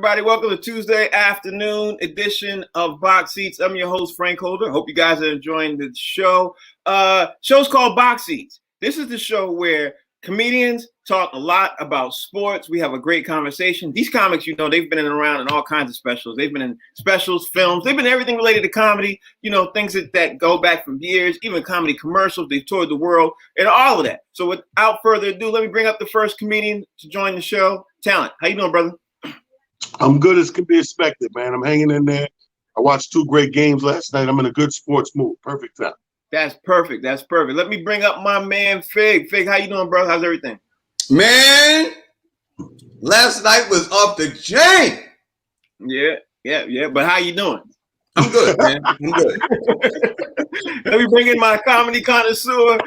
everybody? Welcome to Tuesday afternoon edition of Box Seats. I'm your host, Frank Holder. Hope you guys are enjoying the show. Show's called Box Seats. This is the show where comedians talk a lot about sports. We have a great conversation. These comics, you know, they've been around in all kinds of specials. They've been in specials, films. They've been everything related to comedy, you know, things that go back from years, even comedy commercials. They've toured the world and all of that. So without further ado, let me bring up the first comedian to join the show. Talent. How you doing, brother? I'm good as can be expected, man. I'm hanging in there. I watched 2 great games last night. I'm in a good sports mood. Perfect time. That's perfect. That's perfect. Let me bring up my man, Fig. Fig, how you doing, bro? How's everything? Man, last night was off the chain. Yeah. But how you doing? I'm good, man. I'm good. Let me bring in my comedy connoisseur,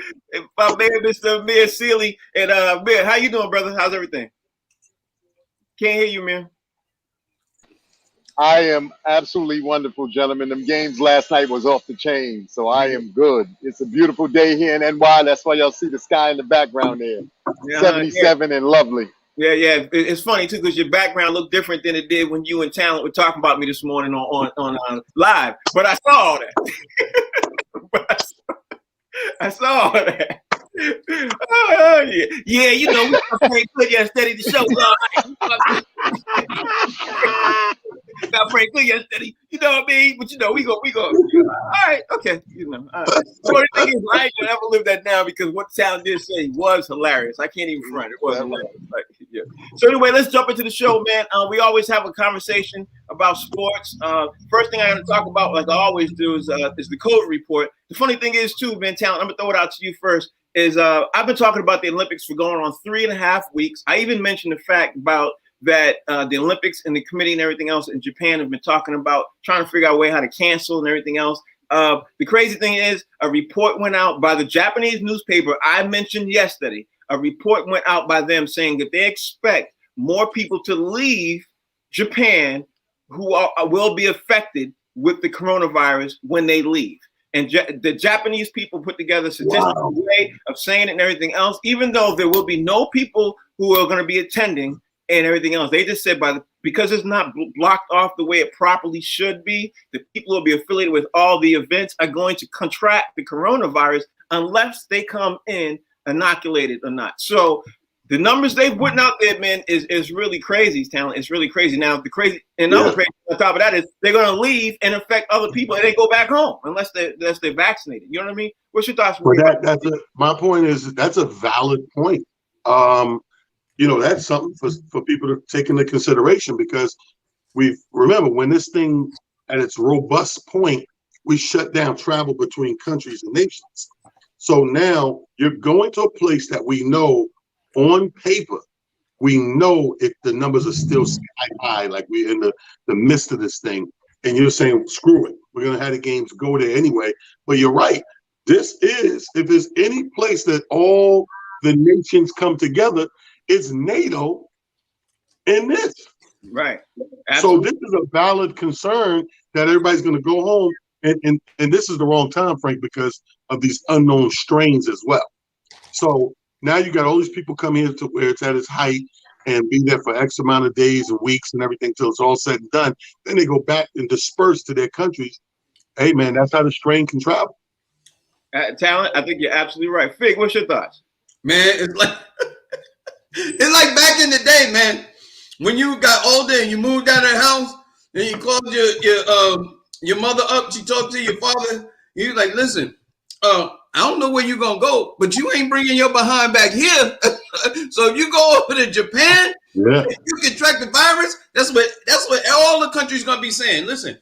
my man, Mr. Amir Sealy. And Amir, how you doing, brother? How's everything? Can't hear you, man. I am absolutely wonderful, gentlemen. Them games last night was off the chain, so I am good. It's a beautiful day here in NY. That's why y'all see the sky in the background there. 77 and lovely. Yeah. It's funny, too, because your background looked different than it did when you and Talent were talking about me this morning on live. But I saw all that. I saw all that. Oh, yeah, you know, we got Frank Clear yesterday. The show got Frank Clear yesterday. You know what I mean? But you know, we go. All right, okay. You know, the only thing is, I ain't gonna ever live that down because what Talent did say was hilarious. I can't even front. It was hilarious. Like, yeah. So anyway, let's jump into the show, man. We always have a conversation about sports. First thing I got to talk about, like I always do, is the COVID report. The funny thing is, too, man, Talent. I'm gonna throw it out to you first. I've been talking about the Olympics for going on 3.5 weeks. I even mentioned the fact about that the Olympics and the committee and everything else in Japan have been talking about trying to figure out a way how to cancel and everything else. The crazy thing is a report went out by the Japanese newspaper I mentioned yesterday. A report went out by them saying that they expect more people to leave Japan who will be affected with the coronavirus when they leave. And the Japanese people put together a statistical way of saying it and everything else, even though there will be no people who are going to be attending and everything else. They just said because it's not blocked off the way it properly should be, the people who will be affiliated with all the events are going to contract the coronavirus unless they come in inoculated or not. So the numbers they've put out there, man, is really crazy, Talent. It's really crazy. Now, the crazy on top of that is they're going to leave and affect other people and they go back home unless they're vaccinated. You know what I mean? What's your thoughts? My point is that's a valid point. You know, that's something for people to take into consideration because remember when this thing at its robust point, we shut down travel between countries and nations. So now you're going to a place that we know on paper, we know if the numbers are still sky high, like we're in the midst of this thing, and you're saying, screw it, we're going to have the games go there anyway. But you're right. This is, if there's any place that all the nations come together, it's NATO in this. Right. Absolutely. So this is a valid concern that everybody's going to go home. And this is the wrong time, Frank, because of these unknown strains as well. So now you got all these people come here to where it's at its height and be there for X amount of days and weeks and everything till it's all said and done. Then they go back and disperse to their countries. Hey, man, that's how the strain can travel. Talent, I think you're absolutely right. Fig, what's your thoughts? Man, it's like back in the day, man, when you got older and you moved out of the house and you called your mother up, she talked to your father, he was like, listen, I don't know where you're going to go, but you ain't bringing your behind back here. So if you go over to Japan, you contract the virus. That's what all the countries going to be saying. Listen,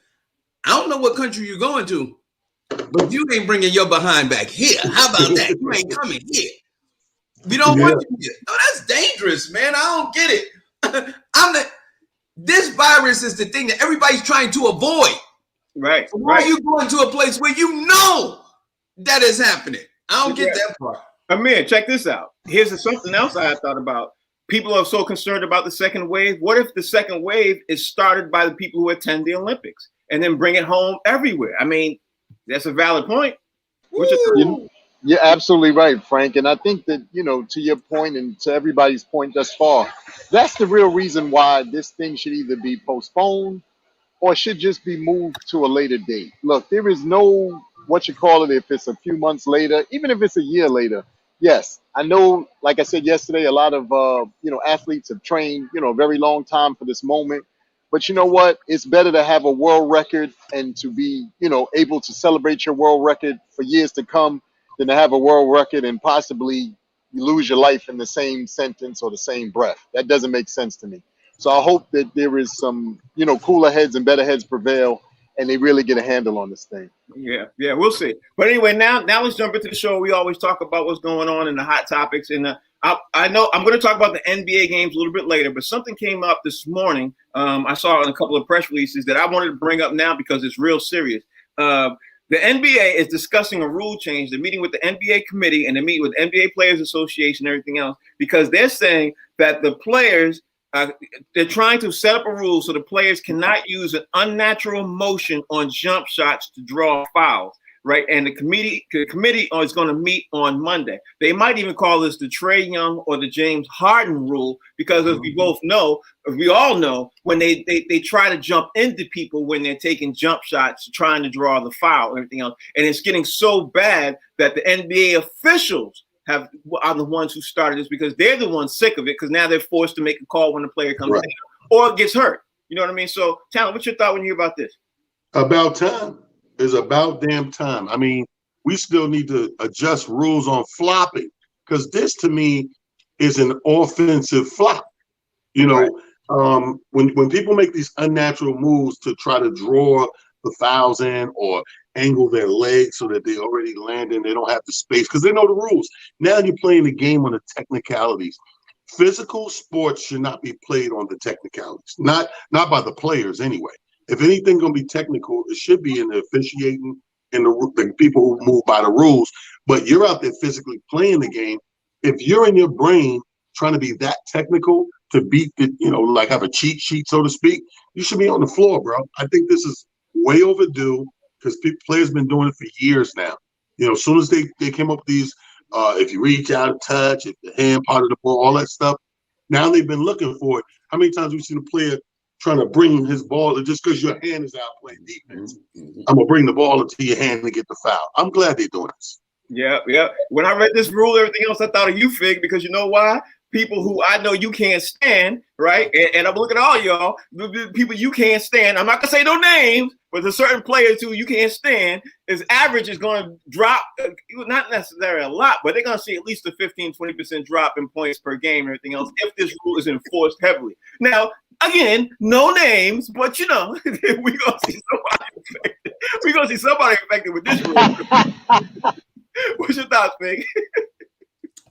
I don't know what country you're going to, but you ain't bringing your behind back here. How about that? You ain't coming here. We don't want you here. No, that's dangerous, man. I don't get it. This virus is the thing that everybody's trying to avoid. Right. So why are you going to a place where you know that is happening? I don't get that part. Amir, check this out. Here's something else I thought about. People are so concerned about the second wave. What if the second wave is started by the people who attend the Olympics and then bring it home everywhere? I mean, that's a valid point. You're absolutely right, Frank. And I think that, to your point and to everybody's point thus far, that's the real reason why this thing should either be postponed or should just be moved to a later date. Look, there is no what you call it if it's a few months later, even if it's a year later. Yes, I know. Like I said yesterday, a lot of athletes have trained a very long time for this moment. But you know what? It's better to have a world record and to be able to celebrate your world record for years to come than to have a world record and possibly you lose your life in the same sentence or the same breath. That doesn't make sense to me. So I hope that there is some, cooler heads and better heads prevail, and they really get a handle on this thing. Yeah, we'll see. But anyway, now let's jump into the show. We always talk about what's going on in the hot topics, and I know I'm going to talk about the NBA games a little bit later. But something came up this morning. I saw in a couple of press releases that I wanted to bring up now because it's real serious. The NBA is discussing a rule change. They're meeting with the NBA committee and they meet with NBA Players Association and everything else because they're saying that the players. They're trying to set up a rule so the players cannot use an unnatural motion on jump shots to draw fouls, right? And the committee is going to meet on Monday. They might even call this the Trae Young or the James Harden rule because, as we all know, when they try to jump into people when they're taking jump shots, trying to draw the foul and everything else, and it's getting so bad that the NBA officials are the ones who started this because they're the ones sick of it because now they're forced to make a call when the player comes in or gets hurt. You know what I mean? So, Talon, what's your thought when you hear about this? About time. It's about damn time. I mean, we still need to adjust rules on flopping because this, to me, is an offensive flop. When people make these unnatural moves to try to draw the fouls in or angle their legs so that they already land and they don't have the space because they know the rules. Now you're playing the game on the technicalities. Physical sports should not be played on the technicalities, not by the players anyway. If anything going to be technical, it should be in the officiating and the people who move by the rules. But you're out there physically playing the game. If you're in your brain trying to be that technical to beat the, like have a cheat sheet, so to speak, you should be on the floor, bro. I think this is way overdue. Because players been doing it for years now. As soon as they came up with these, if you reach out and touch, if the hand part of the ball, all that stuff, now they've been looking for it. How many times have we seen a player trying to bring his ball just because your hand is out playing defense? I'm going to bring the ball into your hand and get the foul. I'm glad they're doing this. Yeah. When I read this rule, everything else, I thought of you, Fig, because you know why? People who I know you can't stand, right? And I'm looking at all y'all, the people you can't stand. I'm not going to say no names, but there's certain players who you can't stand. His average is going to drop, not necessarily a lot, but they're going to see at least a 15-20% drop in points per game and everything else if this rule is enforced heavily. Now, again, no names, but we're going to see somebody affected. We're going to see somebody affected with this rule. What's your thoughts, Fig?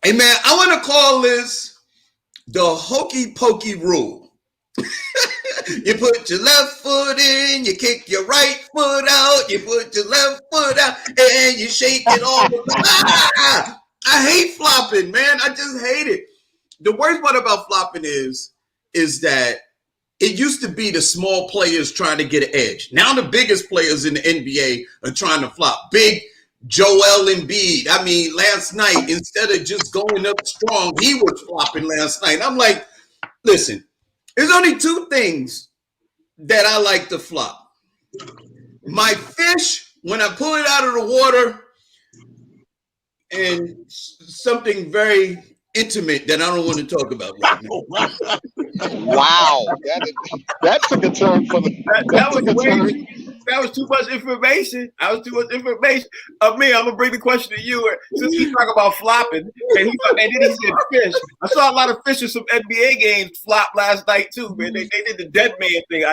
Hey, man, I want to call this the hokey pokey rule. You put your left foot in, you kick your right foot out, you put your left foot out, and you shake it all. I hate flopping, man. I just hate it. The worst part about flopping is that it used to be the small players trying to get an edge. Now the biggest players in the NBA are trying to flop. Big Joel Embiid. I mean, last night, instead of just going up strong, he was flopping last night. I'm like, listen, there's only two things that I like to flop. My fish, when I pull it out of the water, and something very intimate that I don't want to talk about right now. Wow. That took a turn for the that was too much information. I'm gonna bring the question to you. Since he's talking about flopping, and then he said fish. I saw a lot of fish in some NBA games flop last night too, man. They did the dead man thing.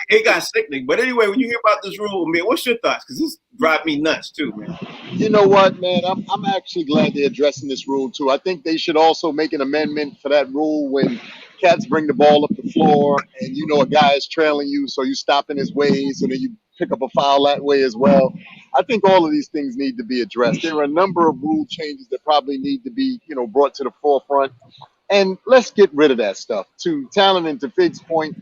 It got sickening. But anyway, when you hear about this rule, man, what's your thoughts? Because this drives me nuts too, man. You know what, man? I'm actually glad they're addressing this rule too. I think they should also make an amendment for that rule when cats bring the ball up the floor and a guy is trailing you, so you stop in his ways and then you pick up a foul that way as well. I think all of these things need to be addressed. There are a number of rule changes that probably need to be, brought to the forefront. And let's get rid of that stuff. To Talon and to Fig's point,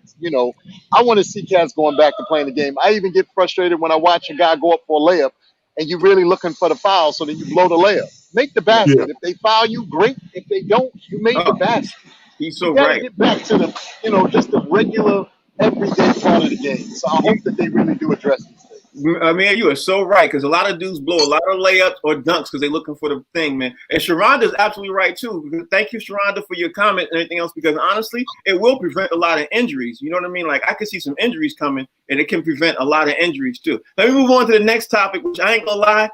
I want to see cats going back to playing the game. I even get frustrated when I watch a guy go up for a layup and you're really looking for the foul, so then you blow the layup. Make the Yeah. basket. If they foul you, great. If they don't, you made the Oh, basket. he's We so got to right. get back to the, just the regular, everyday part of the game. So I hope that they really do address these things. Man, you are so right, because a lot of dudes blow a lot of layups or dunks because they're looking for the thing, man. And Sharonda's absolutely right too. Thank you, Sharonda, for your comment and everything else, because honestly, it will prevent a lot of injuries. You know what I mean? Like, I could see some injuries coming, and it can prevent a lot of injuries too. Let me move on to the next topic, which I ain't gonna lie,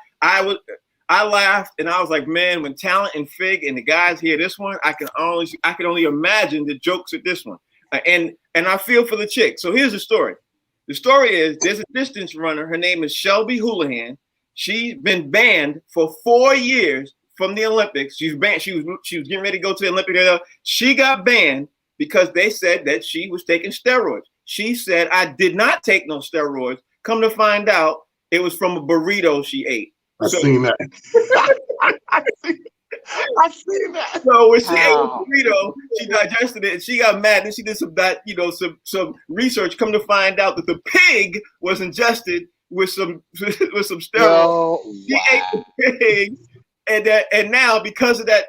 I laughed and I was like, man, when Talent and Fig and the guys hear this one, I can only imagine the jokes at this one. And I feel for the chick. So here's the story. The story is there's a distance runner. Her name is Shelby Houlihan. She's been banned for 4 years from the Olympics. She's banned. She was getting ready to go to the Olympics. She got banned because they said that she was taking steroids. She said, I did not take no steroids. Come to find out, it was from a burrito she ate. I've seen that. I've seen that. So when she ate a burrito, she digested it and she got mad. Then she did some research. Come to find out that the pig was ingested with some steroids. No, She ate the pig, and now because of that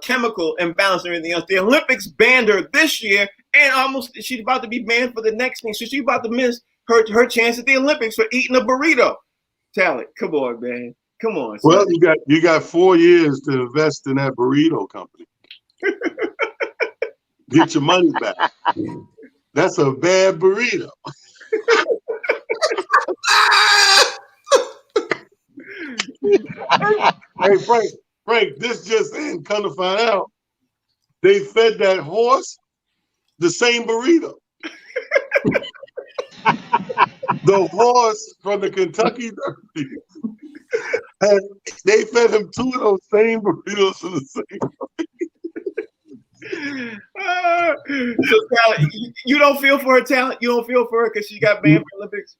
chemical imbalance and everything else, the Olympics banned her this year, and she's about to be banned for the next thing. So she's about to miss her chance at the Olympics for eating a burrito. Talent, come on, man. Come on. Well, you got 4 years to invest in that burrito company. Get your money back. That's a bad burrito. Hey, Frank, this just in. Come to find out, they fed that horse the same burrito. The horse from the Kentucky Derby. And they fed him 2 of those same burritos in the same. So, Talent, you don't feel for her, Talent? You don't feel for her because she got banned from Olympics?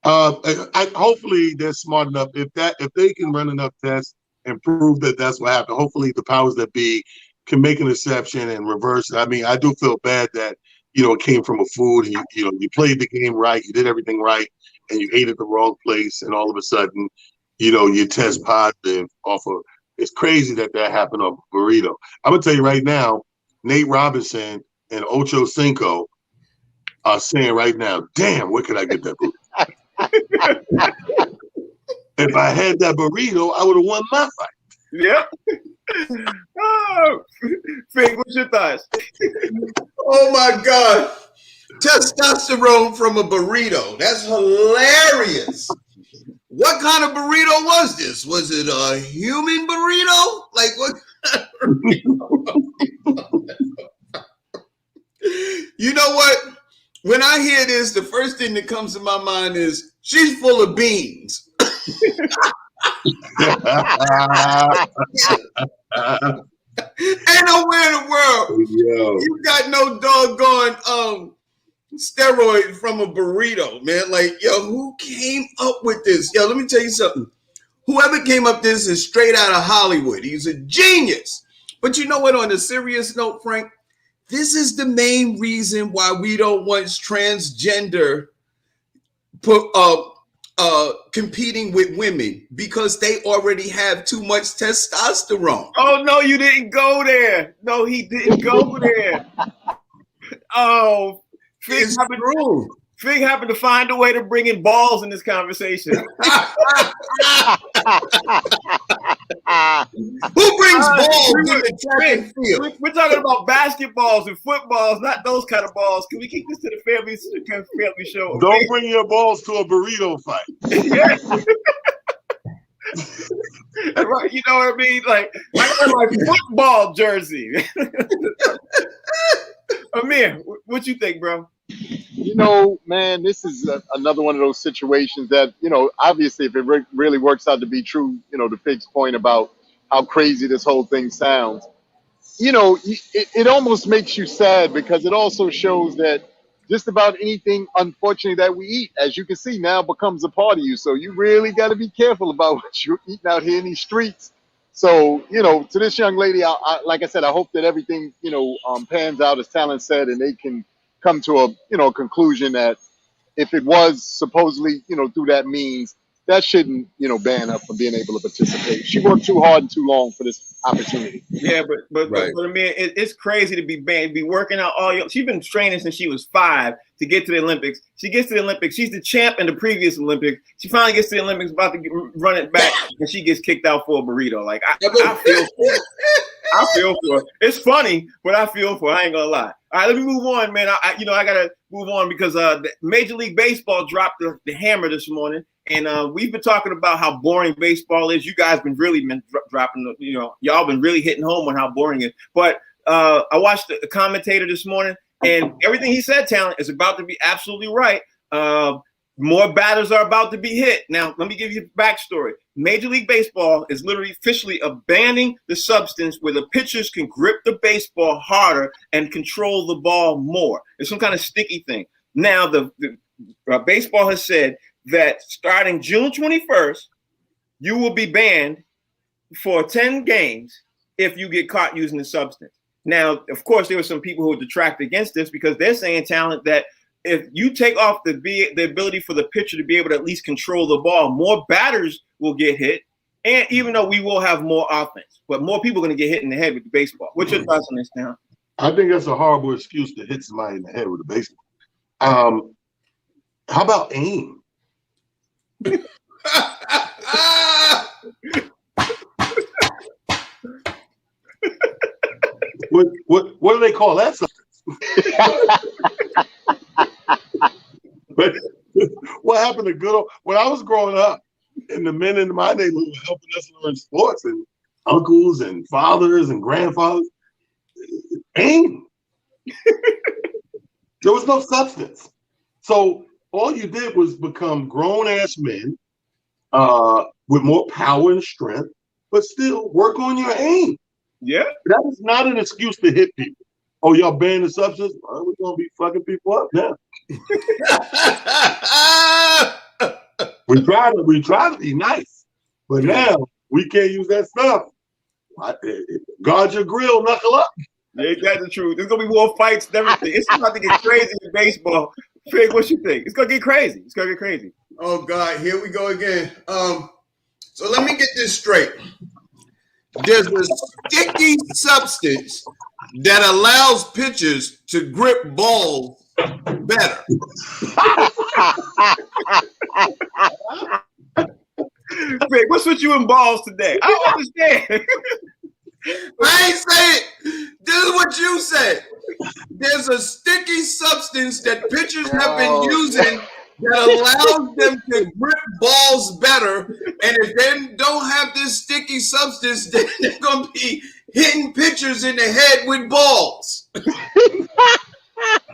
Hopefully they're smart enough. If they can run enough tests and prove that that's what happened, hopefully the powers that be can make an exception and reverse it. I mean, I do feel bad that it came from a food. And you played the game right, you did everything right, and you ate at the wrong place, and all of a sudden, you test positive off of. It's crazy that happened off a burrito. I'm gonna tell you right now, Nate Robinson and Ocho Cinco are saying right now, damn, where could I get that burrito? If I had that burrito, I would have won my fight. Yep. Oh, Fig, what's your thoughts? Oh my God. Testosterone from a burrito. That's hilarious. What kind of burrito was this? Was it a human burrito? Like what kind of burrito? You know what? When I hear this, the first thing that comes to my mind is she's full of beans. Ain't nowhere in the world you got no doggone steroid from a burrito, man. Like, who came up with this? Let me tell you something. Whoever came up with this is straight out of Hollywood. He's a genius. But you know what? On a serious note, Frank, this is the main reason why we don't want transgender competing with women, because they already have too much testosterone. Oh, no, you didn't go there. No, he didn't go there. Oh, Fig happened to find a way to bring in balls in this conversation. Who brings balls in the track and field? We're talking about basketballs and footballs, not those kind of balls. Can we keep this to the family show? Don't bring your balls to a burrito fight. Right, you know what I mean? Like my football jersey. Amir, what you think, bro? Man, this is another one of those situations that, obviously if it really works out to be true, to Fig's point about how crazy this whole thing sounds, it almost makes you sad, because it also shows that just about anything, unfortunately, that we eat, as you can see now, becomes a part of you. So you really got to be careful about what you're eating out here in these streets. So, to this young lady, like I said, I hope that everything, pans out as Talent said, and they can come to a conclusion that if it was supposedly, through that means, that shouldn't, ban her from being able to participate. She worked too hard and too long for this opportunity. Yeah, but Right. I mean, it's crazy to be banned, be working out all your. She's been training since she was 5 to get to the Olympics. She gets to the Olympics. She's the champ in the previous Olympics. She finally gets to the Olympics, about to run it back, and she gets kicked out for a burrito. Like I feel for her. I feel for her. It's funny, but I feel for her. I ain't gonna lie. All right, let me move on, man. I gotta move on because the Major League Baseball dropped the hammer this morning. And we've been talking about how boring baseball is. You guys been dropping, y'all been really hitting home on how boring it is. But I watched the commentator this morning, and everything he said, Talent, is about to be absolutely right. More batters are about to be hit. Now, let me give you the backstory. Major League Baseball is literally officially abandoning the substance where the pitchers can grip the baseball harder and control the ball more. It's some kind of sticky thing. Now, the baseball has said that starting June 21st, you will be banned for 10 games if you get caught using the substance. Now, of course, there were some people who detract against this because they're saying, Talent, that if you take off the ability for the pitcher to be able to at least control the ball, more batters will get hit. And even though we will have more offense, but more people are going to get hit in the head with the baseball. What's your thoughts on this, Talent? I think that's a horrible excuse to hit somebody in the head with a baseball. How about aim? What do they call that substance? But what happened to good old, when I was growing up, and the men in my neighborhood were helping us learn sports, and uncles and fathers and grandfathers, aim. There was no substance. So all you did was become grown-ass men with more power and strength, but still work on your aim. Yeah. That is not an excuse to hit people. Oh, y'all ban the substance? Well, we're going to be fucking people up now. We try to be nice, but now we can't use that stuff. Guard your grill, knuckle up. Yeah, that's the truth. There's going to be more fights and everything. It's about to get crazy in baseball. Craig, what you think? It's going to get crazy. It's going to get crazy. Oh, God, here we go again. So let me get this straight. There's a sticky substance that allows pitchers to grip balls better. Craig, what's with you and balls today? I don't understand. I ain't say it. This is what you said. There's a sticky substance that pitchers have been using that allows them to grip balls better. And if they don't have this sticky substance, then they're going to be hitting pitchers in the head with balls.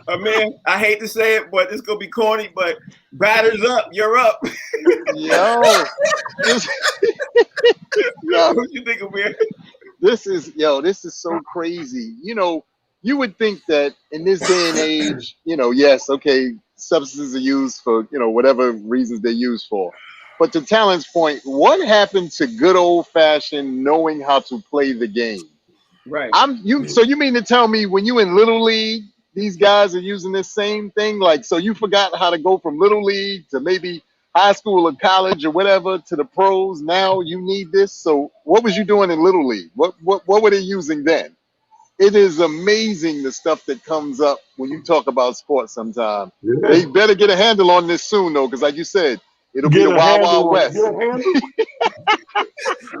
Man, I hate to say it, but it's going to be corny, but batters up, you're up. Yo. What you think, Amir? This is so crazy. You would think that in this day and age, yes, okay, substances are used for, whatever reasons they're used for. But to Talent's point, what happened to good old fashioned knowing how to play the game? Right. So you mean to tell me when you in Little League, these guys are using this same thing? Like, so you forgot how to go from Little League to maybe high school or college or whatever to the pros. Now you need this. So what was you doing in Little League? What were they using then? It is amazing the stuff that comes up when you talk about sports sometimes. Yeah. They better get a handle on this soon, though, because like you said, it'll be the Wild Wild West.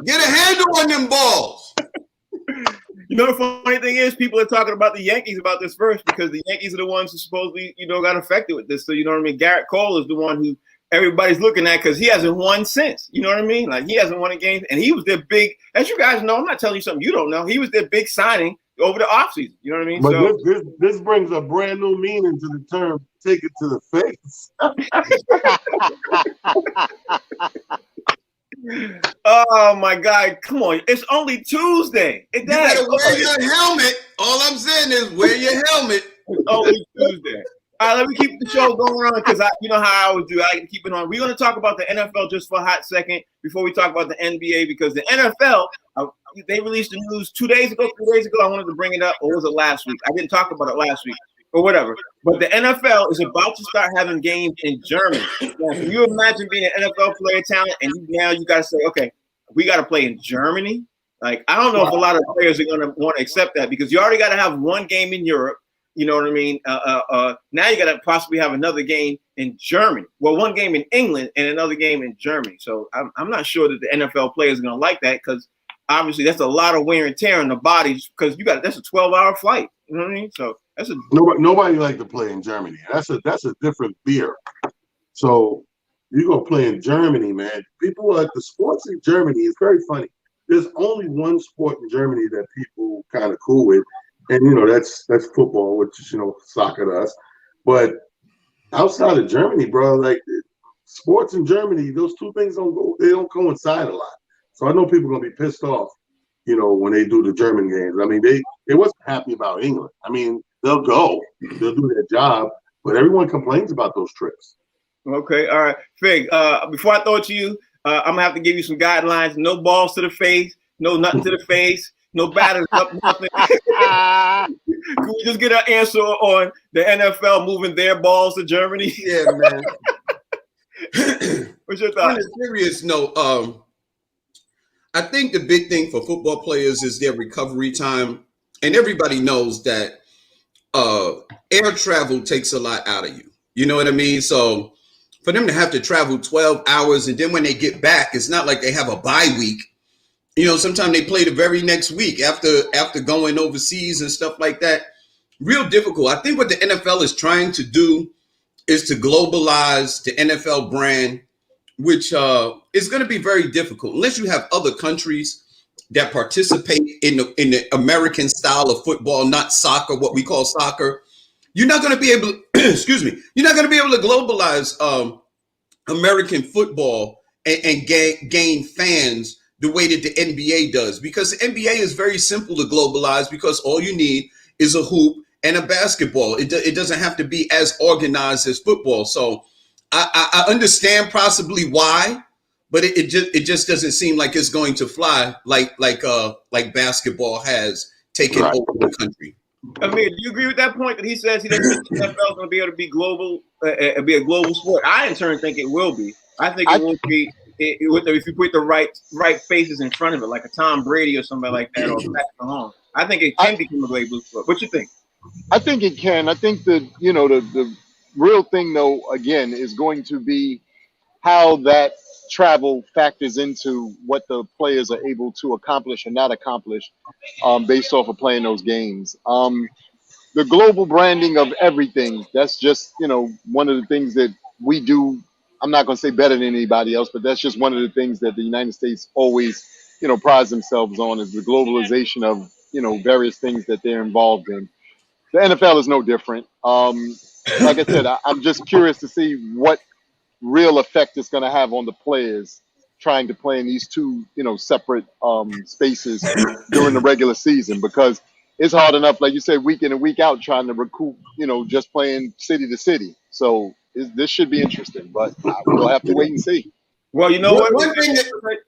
Get a handle on them balls. The funny thing is, people are talking about the Yankees about this first because the Yankees are the ones who supposedly, got affected with this. So, you know what I mean? Garrett Cole is the one who everybody's looking at because he hasn't won since. You know what I mean? Like, he hasn't won a game. And he was their big, as you guys know, I'm not telling you something you don't know. He was their big signing over the offseason. You know what I mean? But so, this brings a brand new meaning to the term, take it to the face. Oh my God! Come on, it's only Tuesday. You better wear your helmet. All I'm saying is wear your helmet. It's only Tuesday. All right, let me keep the show going on because you know how I always do. I can keep it on. We're going to talk about the NFL just for a hot second before we talk about the NBA because the NFL they released the news 2 days ago, 3 days ago. I wanted to bring it up, or was it last week? I didn't talk about it last week. or whatever. But the NFL is about to start having games in Germany. Now, can you imagine being an NFL player talent and now you got to say, okay, we got to play in Germany? Like, I don't know if a lot of players are going to want to accept that because you already got to have one game in Europe. You know what I mean? Now you got to possibly have another game in Germany. Well, one game in England and another game in Germany. So I'm not sure that the NFL players are going to like that because obviously that's a lot of wear and tear on the bodies because that's a 12-hour flight. You know what I mean? So that's a nobody like to play in Germany. That's a different beer. So you go play in Germany, man. People at the sports in Germany is very funny. There's only one sport in Germany that people kind of cool with, and that's football, which is soccer to us. But outside of Germany, bro, like sports in Germany, those two things don't coincide a lot. So I know people are gonna be pissed off, when they do the German games. I mean, they wasn't happy about England. I mean, they'll go, they'll do their job, but everyone complains about those trips. Okay, all right, Fig. Before I throw it to you, I'm gonna have to give you some guidelines. No balls to the face, no nothing to the face, no batters up, nothing. Can we just get an answer on the NFL moving their balls to Germany? Yeah, man. What's your thought? On a serious note, I think the big thing for football players is their recovery time. And everybody knows that air travel takes a lot out of you. You know what I mean? So for them to have to travel 12 hours and then when they get back, it's not like they have a bye week. Sometimes they play the very next week after going overseas and stuff like that. Real difficult. I think what the NFL is trying to do is to globalize the NFL brand, which is going to be very difficult unless you have other countries that participate in the American style of football, not soccer, what we call soccer. You're not going to be able to, excuse me, you're not going to be able to globalize American football and gain fans the way that the NBA does, because the NBA is very simple to globalize because all you need is a hoop and a basketball. It doesn't have to be as organized as football. So I understand possibly why, but it just doesn't seem like it's going to fly like basketball has taken over the country. Amir, do you agree with that point that he says he doesn't think the NFL is going to be able to be global, be a global sport? I in turn think it will be. I think it will be if you put the right faces in front of it, like a Tom Brady or somebody like that, or Patrick Mahomes. I think it can become a global sport. What you think? I think it can. I think that the real thing, though, again, is going to be how that travel factors into what the players are able to accomplish and not accomplish based off of playing those games. The global branding of everything, that's just, one of the things that we do. I'm not going to say better than anybody else, but that's just one of the things that the United States always, prides themselves on is the globalization of, various things that they're involved in. The NFL is no different. Like I said, I'm just curious to see what real effect it's going to have on the players trying to play in these two, separate spaces during the regular season, because it's hard enough, like you said, week in and week out, trying to recoup, just playing city to city. So this should be interesting, but we'll have to wait and see. Well, you know what?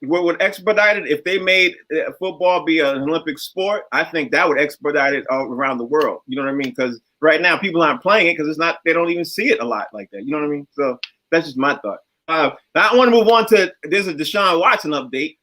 What would expedite it if they made football be an Olympic sport? I think that would expedite it all around the world. You know what I mean? Because right now people aren't playing it because it's not. They don't even see it a lot like that. You know what I mean? So that's just my thought. Now I want to move on to there's a Deshaun Watson update.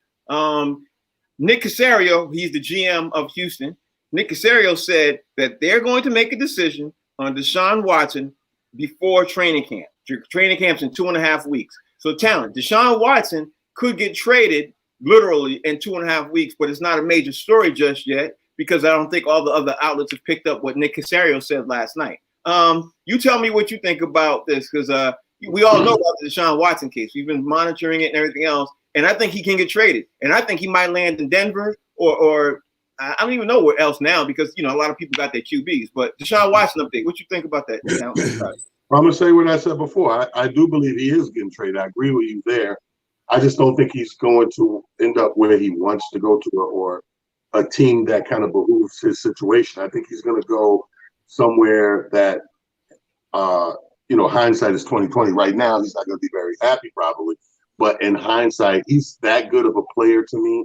Nick Caserio, he's the GM of Houston. Nick Caserio said that they're going to make a decision on Deshaun Watson before training camp. Training camp's in 2.5 weeks. So, talent, Deshaun Watson could get traded literally in 2.5 weeks, but it's not a major story just yet because I don't think all the other outlets have picked up what Nick Caserio said last night. You tell me what you think about this because we all know about the Deshaun Watson case. We've been monitoring it and everything else, and I think he can get traded. And I think he might land in Denver or I don't even know where else now because, a lot of people got their QBs. But Deshaun Watson update, what you think about that? I'm going to say what I said before. I do believe he is getting traded. I agree with you there. I just don't think he's going to end up where he wants to go to or a team that kind of behooves his situation. I think he's going to go somewhere that, hindsight is 20/20. Right now, he's not going to be very happy probably. But in hindsight, he's that good of a player to me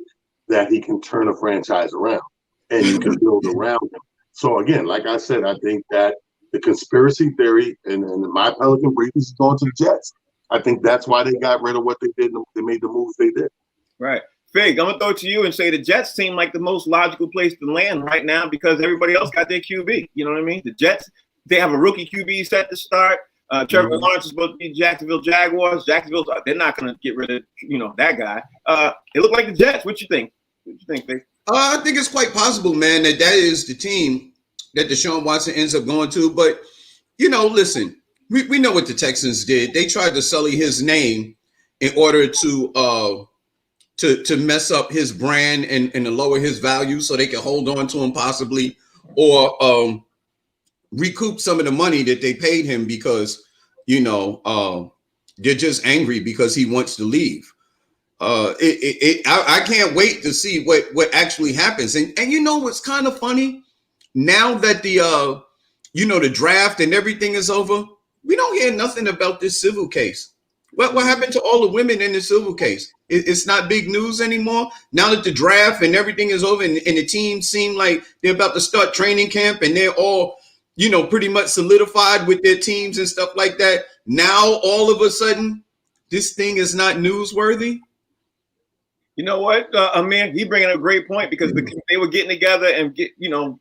that he can turn a franchise around and you can build around him. So again, like I said, I think that the conspiracy theory and my Pelican brief is going to the Jets. I think that's why they got rid of what they did. They made the moves they did. Right. Fig, I'm going to throw it to you and say the Jets seem like the most logical place to land right now because everybody else got their QB. You know what I mean? The Jets, they have a rookie QB set to start. Trevor Lawrence is supposed to be Jacksonville Jaguars. They're not going to get rid of, that guy. It looked like the Jets. What you think? Fig? I think it's quite possible, man, that is the team that Deshaun Watson ends up going to. But, listen, we know what the Texans did. They tried to sully his name in order to mess up his brand and to lower his value so they can hold on to him possibly or recoup some of the money that they paid him because, they're just angry because he wants to leave. I can't wait to see what actually happens. And what's kind of funny? Now that the draft and everything is over, we don't hear nothing about this civil case. What happened to all the women in the civil case? It's not big news anymore. Now that the draft and everything is over and the team seem like they're about to start training camp and they're all, pretty much solidified with their teams and stuff like that. Now, all of a sudden, this thing is not newsworthy. You know what, Amir? He bringing up a great point because they were getting together and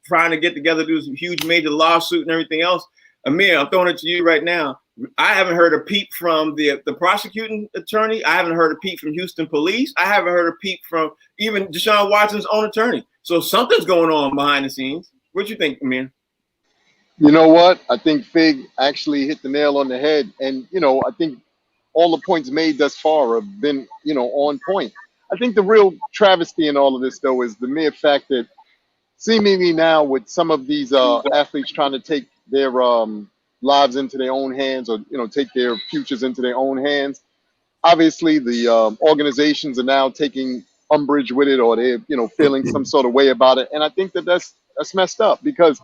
trying to get together, do some huge major lawsuit and everything else. Amir, I'm throwing it to you right now. I haven't heard a peep from the prosecuting attorney. I haven't heard a peep from Houston police. I haven't heard a peep from even Deshaun Watson's own attorney. So something's going on behind the scenes. What do you think, Amir? You know what? I think Fig actually hit the nail on the head. And, I think all the points made thus far have been, on point. I think the real travesty in all of this, though, is the mere fact that seemingly now with some of these athletes trying to take their lives into their own hands or, take their futures into their own hands, obviously the organizations are now taking umbrage with it or they're, feeling some sort of way about it. And I think that's messed up because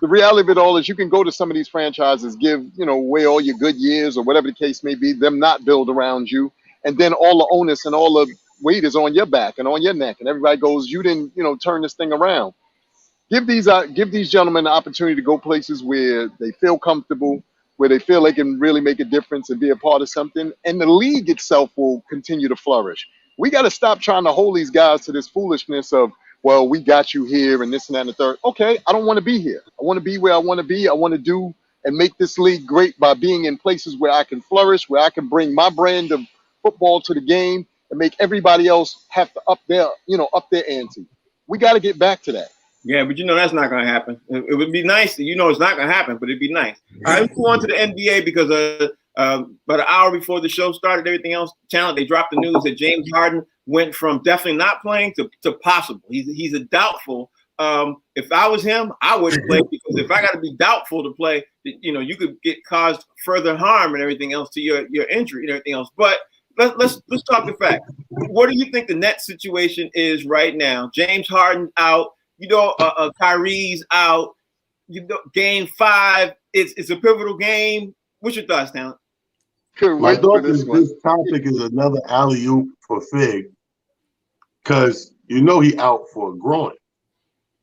the reality of it all is you can go to some of these franchises, give, away all your good years or whatever the case may be, them not build around you. And then all the onus and all the weight is on your back and on your neck. And everybody goes, you didn't, turn this thing around. Give these gentlemen the opportunity to go places where they feel comfortable, where they feel they can really make a difference and be a part of something. And the league itself will continue to flourish. We got to stop trying to hold these guys to this foolishness of, well, we got you here and this and that and the third. Okay, I don't want to be here. I want to be where I want to be. I want to do and make this league great by being in places where I can flourish, where I can bring my brand of football to the game and make everybody else have to up their ante. We got to get back to that. Yeah, but that's not going to happen. It would be nice. It's not going to happen, but it'd be nice. All right, let's go on to the NBA because about an hour before the show started, everything else, they dropped the news that James Harden went from definitely not playing to possible. He's a doubtful. If I was him, I wouldn't play because if I got to be doubtful to play, you could get caused further harm and everything else to your injury and everything else. But let's talk the fact. What do you think the net situation is right now? James Harden out. Kyrie's out. Game 5. It's a pivotal game. What's your thoughts, Talent? My thought is this topic is another alley-oop for Fig because he out for a groin.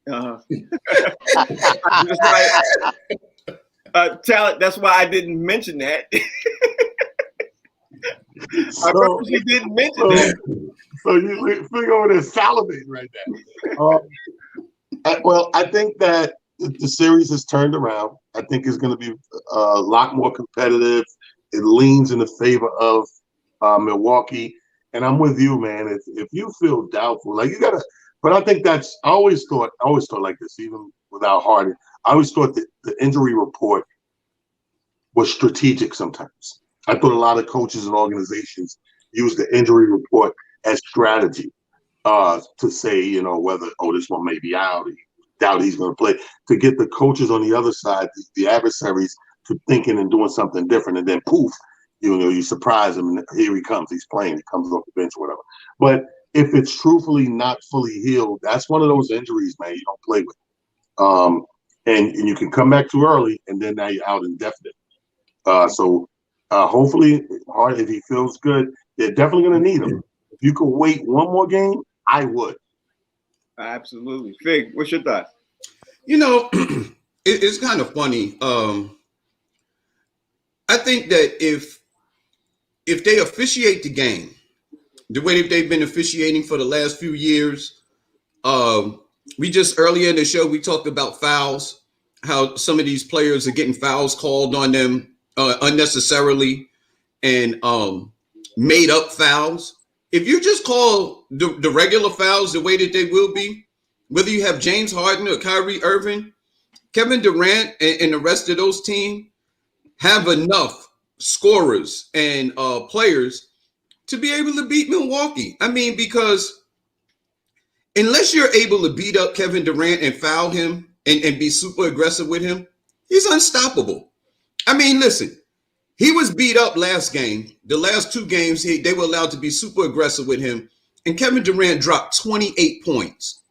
Talent. That's why I didn't mention that. I purposely didn't mention that. So you Fig over there salivating right now. Well, I think that the series has turned around. I think it's going to be a lot more competitive. It leans in the favor of Milwaukee. And I'm with you, man. If you feel doubtful, like you gotta, but I think I always thought like this, even without Harden. I always thought that the injury report was strategic sometimes. I thought a lot of coaches and organizations use the injury report as strategy to say, whether, this one may be out, doubt he's going to play, to get the coaches on the other side, the adversaries, to thinking and doing something different. And then poof, you surprise him and here he comes. He's playing. He comes off the bench or whatever. But if it's truthfully not fully healed, that's one of those injuries, man, you don't play with. And you can come back too early and then now you're out indefinite. So hopefully, Harden, if he feels good, they're definitely going to need him. If you could wait one more game, I would. Absolutely. Fig, what's your thoughts? It's it's kind of funny. I think that if they officiate the game the way that they've been officiating for the last few years, we just earlier in the show we talked about fouls, how some of these players are getting fouls called on them unnecessarily and made up fouls. If you just call the regular fouls the way that they will be, whether you have James Harden or Kyrie Irving, Kevin Durant and the rest of those teams have enough scorers and players to be able to beat Milwaukee. I mean, because unless you're able to beat up Kevin Durant and foul him and be super aggressive with him, he's unstoppable. I mean, listen, he was beat up last game. The last two games, they were allowed to be super aggressive with him. And Kevin Durant dropped 28 points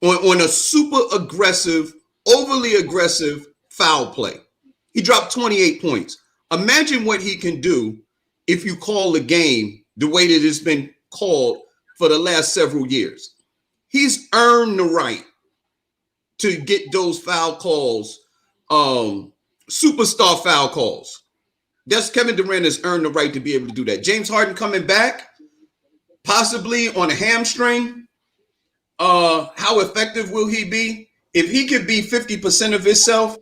on a super aggressive, overly aggressive foul play. He dropped 28 points. Imagine what he can do if you call the game the way that it's been called for the last several years. He's earned the right to get those foul calls, superstar foul calls. That's Kevin Durant has earned the right to be able to do that. James Harden coming back, possibly on a hamstring. How effective will he be? If he could be 50% of himself,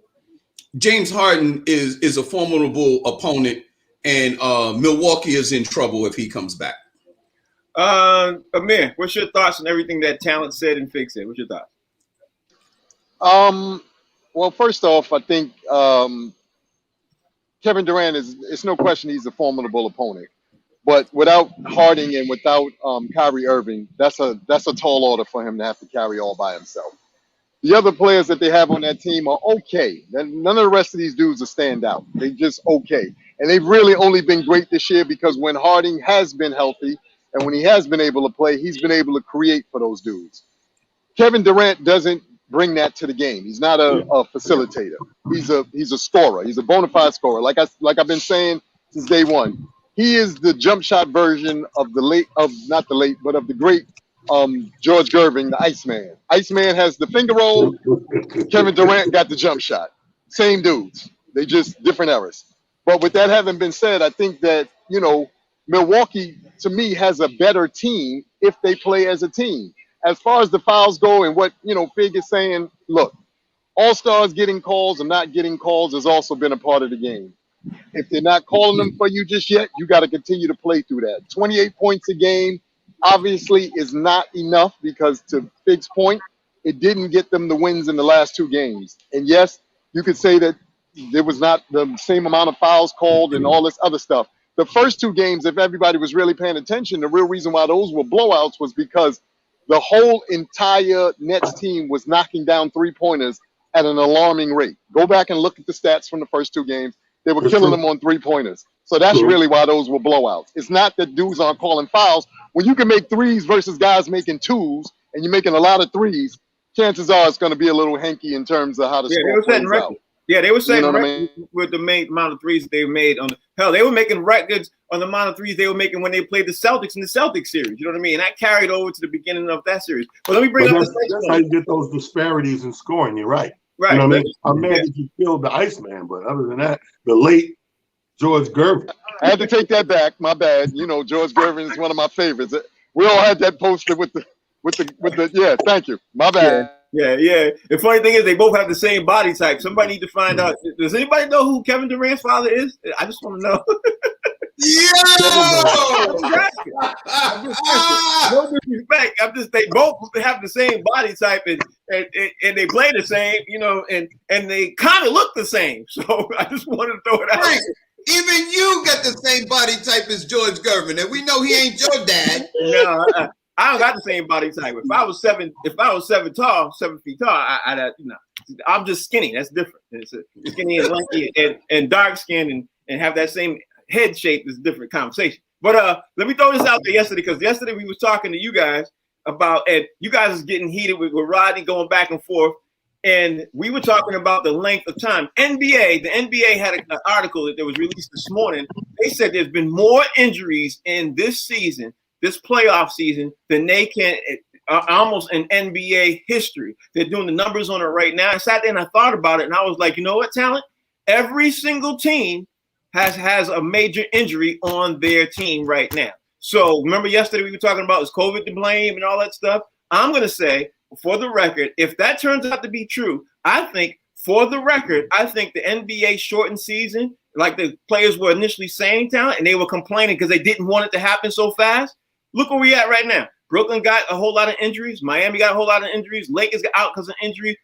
James Harden is a formidable opponent, and Milwaukee is in trouble if he comes back. Amir, what's your thoughts on everything that Talent said and Fig said? What's your thoughts? Well, first off, I think Kevin Durant it's no question he's a formidable opponent. But without Harden and without Kyrie Irving, that's a tall order for him to have to carry all by himself. The other players that they have on that team are okay. None of the rest of these dudes are stand out. They just okay. And they've really only been great this year because when Harden has been healthy and when he has been able to play, he's been able to create for those dudes. Kevin Durant doesn't bring that to the game. He's not a facilitator. He's a scorer. He's a bona fide scorer. Like I've been saying since day one. He is the jump shot version of the great George Gervin, the Iceman. Iceman has the finger roll. Kevin Durant got the jump shot. Same dudes. They just different eras. But with that having been said, I think that, Milwaukee, to me, has a better team if they play as a team. As far as the fouls go and what, Fig is saying, look, all-stars getting calls and not getting calls has also been a part of the game. If they're not calling them for you just yet, you got to continue to play through that. 28 points a game obviously is not enough because to Fig's point, it didn't get them the wins in the last two games. And yes, you could say that there was not the same amount of fouls called and all this other stuff. The first two games, if everybody was really paying attention, the real reason why those were blowouts was because the whole entire Nets team was knocking down three-pointers at an alarming rate. Go back and look at the stats from the first two games. They were killing them on three-pointers. So that's really why those were blowouts. It's not that dudes aren't calling fouls. When you can make threes versus guys making twos, and you're making a lot of threes, chances are it's going to be a little hanky in terms of how the score plays out. Yeah, they were setting You know what records with the main amount of threes they made. They were making records on the amount of threes they were making when they played the Celtics in the Celtics series. You know what I mean? And that carried over to the beginning of that series. But let me bring up that's how you get those disparities in scoring. You're right. Right. You know what I mean? I'm mad that you killed the Iceman, but other than that, the late George Gervin. I had to take that back. My bad. George Gervin is one of my favorites. We all had that poster with the yeah. Thank you. My bad. Yeah. The funny thing is they both have the same body type. Somebody need to find out. Does anybody know who Kevin Durant's father is? I just want to know. No disrespect. They both have the same body type and they play the same, and they kind of look the same. So I just wanted to throw it out. Frank, even you got the same body type as George Gervin, and we know he ain't your dad. No, I don't got the same body type. If I was 7 feet tall, I'm just skinny. That's different. It's skinny and lanky and dark skin and have that same head shape is a different conversation. But let me throw this out there yesterday yesterday we was talking to you guys about, and you guys was getting heated with Rodney going back and forth, and we were talking about the length of time. The NBA had an article that was released this morning. They said there's been more injuries in this season, this playoff season, than they can almost in NBA history. They're doing the numbers on it right now. I sat there and I thought about it, and I was like, you know what, talent? Every single team has a major injury on their team right now. So remember yesterday we were talking about is COVID to blame and all that stuff? I'm going to say, for the record, if that turns out to be true, I think, for the record, I think the NBA shortened season, like the players were initially saying, talent, and they were complaining because they didn't want it to happen so fast. Look where we at right now. Brooklyn got a whole lot of injuries. Miami got a whole lot of injuries. Lakers got out because of injury.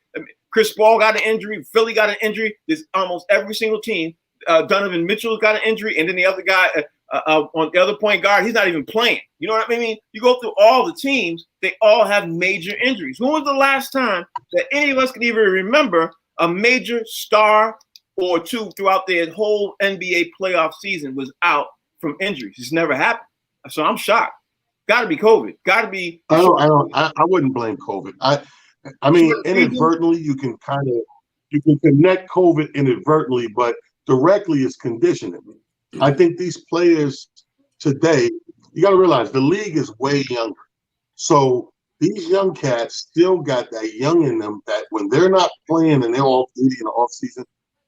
Chris Paul got an injury. Philly got an injury. There's almost every single team. Donovan Mitchell got an injury. And then the other guy on the other point guard, he's not even playing. You know what I mean? You go through all the teams, they all have major injuries. When was the last time that any of us can even remember a major star or two throughout the whole NBA playoff season was out from injuries? It's never happened. So I'm shocked. Got to be COVID. Got to be. I wouldn't blame COVID. I mean, inadvertently, you can connect COVID inadvertently, but directly is conditioning. I think these players today, you got to realize the league is way younger. So these young cats still got that young in them that when they're not playing and they're off duty in the off season,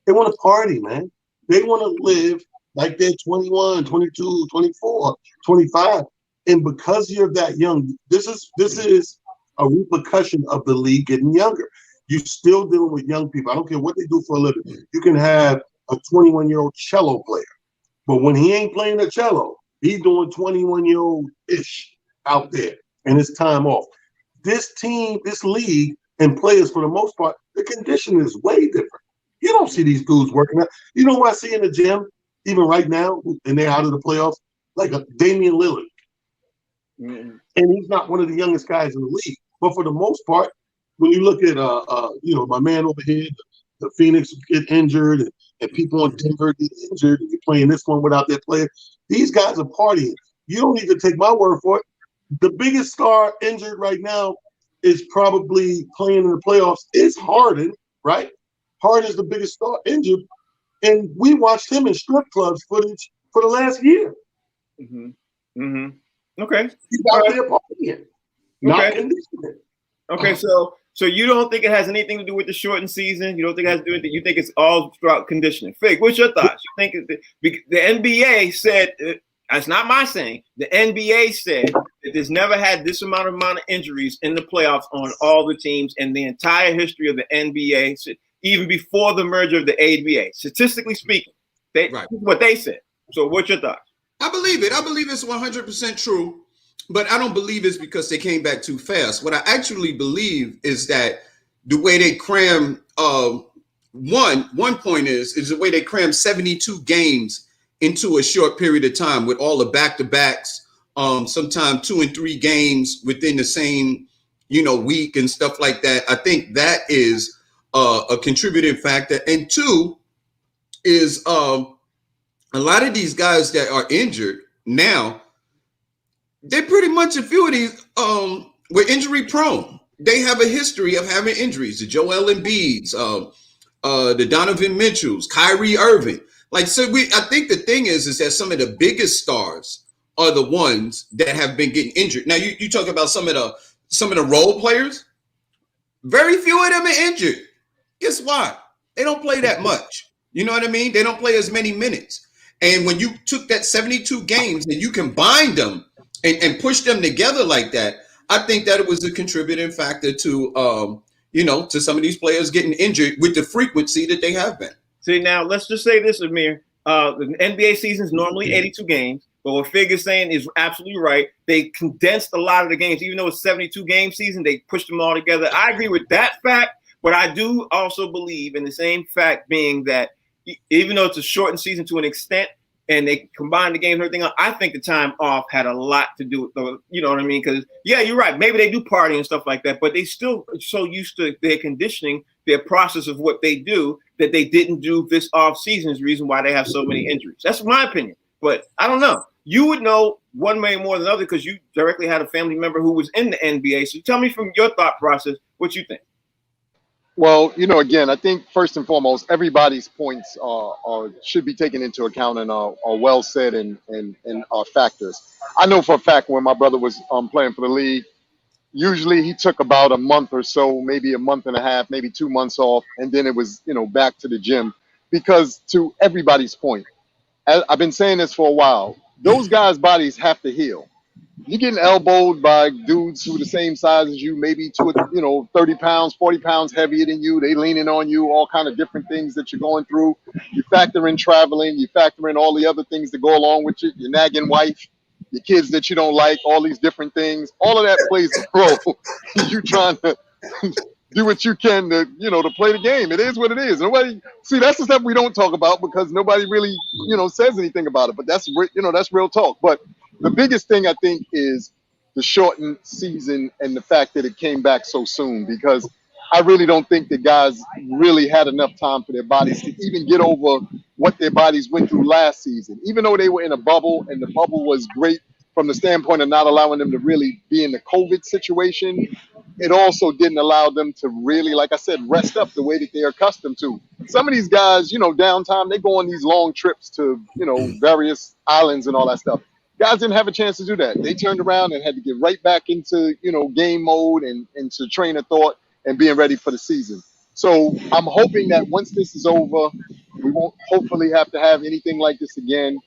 they want to party, man. They want to live like they're 21, 22, 24, 25. And because you're that young, this is a repercussion of the league getting younger. You're still dealing with young people. I don't care what they do for a living. You can have a 21-year-old cello player, but when he ain't playing the cello, he's doing 21-year-old-ish out there, and it's time off. This team, this league, and players for the most part, the condition is way different. You don't see these dudes working out. You know what I see in the gym, even right now, and they're out of the playoffs, like a Damian Lillard. And he's not one of the youngest guys in the league. But for the most part, when you look at my man over here, the Phoenix get injured, and people in Denver get injured, and you're playing this one without their player. These guys are partying. You don't need to take my word for it. The biggest star injured right now is probably playing in the playoffs is Harden, right? Harden is the biggest star injured, and we watched him in strip clubs footage for the last year. Okay. He's out there partying, not conditioning. Okay, so you don't think it has anything to do with the shortened season? You don't think it has to do with it? You think it's all throughout conditioning? Fig, what's your thoughts? You think the NBA said, that's not my saying, the NBA said that there's never had this amount of injuries in the playoffs on all the teams in the entire history of the NBA, even before the merger of the ABA. Statistically speaking, what they said. So what's your thoughts? I believe it. I believe it's 100% true, but I don't believe it's because they came back too fast. What I actually believe is that the way they cram one point is the way they cram 72 games into a short period of time with all the back-to-backs, sometimes 2 and 3 games within the same, week and stuff like that. I think that is a contributing factor. And two is a lot of these guys that are injured now, they pretty much, a few of these were injury prone. They have a history of having injuries. The Joel Embiid's, the Donovan Mitchells, Kyrie Irving. I think the thing is that some of the biggest stars are the ones that have been getting injured. Now you talk about some of the role players. Very few of them are injured. Guess why? They don't play that much. You know what I mean? They don't play as many minutes. And when you took that 72 games and you combined them and pushed them together like that, I think that it was a contributing factor to, to some of these players getting injured with the frequency that they have been. See, now let's just say this, Amir. The NBA season is normally 82 games, but what Fig is saying is absolutely right. They condensed a lot of the games, even though it's 72 game season, they pushed them all together. I agree with that fact, but I do also believe in the same fact being that even though it's a shortened season to an extent and they combine the games and everything else, I think the time off had a lot to do with the, you know what I mean? Because, yeah, you're right. Maybe they do party and stuff like that, but they still are so used to their conditioning, their process of what they do, that they didn't do this off season is the reason why they have so many injuries. That's my opinion. But I don't know. You would know one way more than other because you directly had a family member who was in the NBA. So tell me from your thought process what you think. Well, again, I think first and foremost, everybody's points should be taken into account and are well said and are factors. I know for a fact when my brother was playing for the league, Usually he took about a month or so, maybe a month and a half, maybe 2 months off, and then it was, back to the gym. Because to everybody's point, I've been saying this for a while, those guys' bodies have to heal. You're getting elbowed by dudes who are the same size as you, maybe 30 pounds, 40 pounds heavier than you. They leaning on you, all kind of different things that you're going through. You factor in traveling, you factor in all the other things that go along with it, your nagging wife, your kids that you don't like, all these different things. All of that plays a role. You trying to do what you can to play the game. It is what it is. Nobody see that's the stuff we don't talk about because nobody really says anything about it. But that's that's real talk. But the biggest thing I think is the shortened season and the fact that it came back so soon, because I really don't think the guys really had enough time for their bodies to even get over what their bodies went through last season. Even though they were in a bubble and the bubble was great from the standpoint of not allowing them to really be in the COVID situation, it also didn't allow them to really, like I said, rest up the way that they're accustomed to. Some of these guys, downtime, they go on these long trips to, various islands and all that stuff. Guys didn't have a chance to do that. They turned around and had to get right back into, game mode and into train of thought and being ready for the season. So I'm hoping that once this is over, we won't hopefully have to have anything like this again,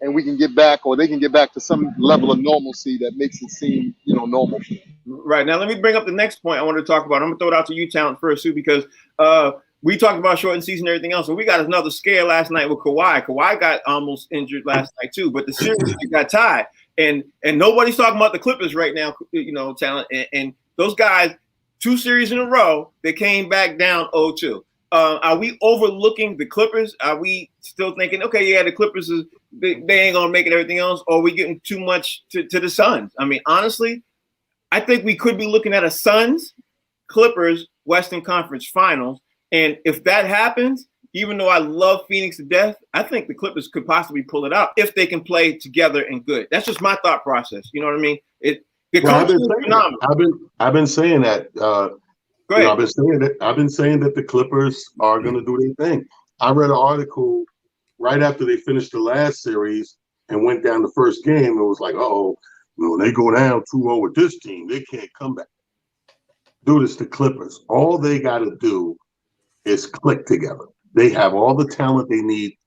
and we can get back, or they can get back to some level of normalcy that makes it seem, normal. Right. Now, let me bring up the next point I want to talk about. I'm going to throw it out to you, Talent, first, too, because we talked about shortened season and everything else. So we got another scare last night with Kawhi. Kawhi got almost injured last night, too, but the series got tied. And nobody's talking about the Clippers right now, Talent. And those guys, 2 series in a row, they came back down 0-2. Are we overlooking the Clippers? Are we still thinking, okay, yeah, the Clippers, they ain't going to make it, everything else? Or are we getting too much to the Suns? I mean, honestly, I think we could be looking at a Suns, Clippers, Western Conference Finals. And if that happens, even though I love Phoenix to death, I think the Clippers could possibly pull it out if they can play together and good. That's just my thought process. You know what I mean? I've been saying that. Go ahead. I've been saying that the Clippers are going to do their thing. I read an article right after they finished the last series and went down the first game. It was like, they go down 2-0 with this team. They can't come back. Dude, it's the Clippers. All they got to do is click together. They have all the talent they need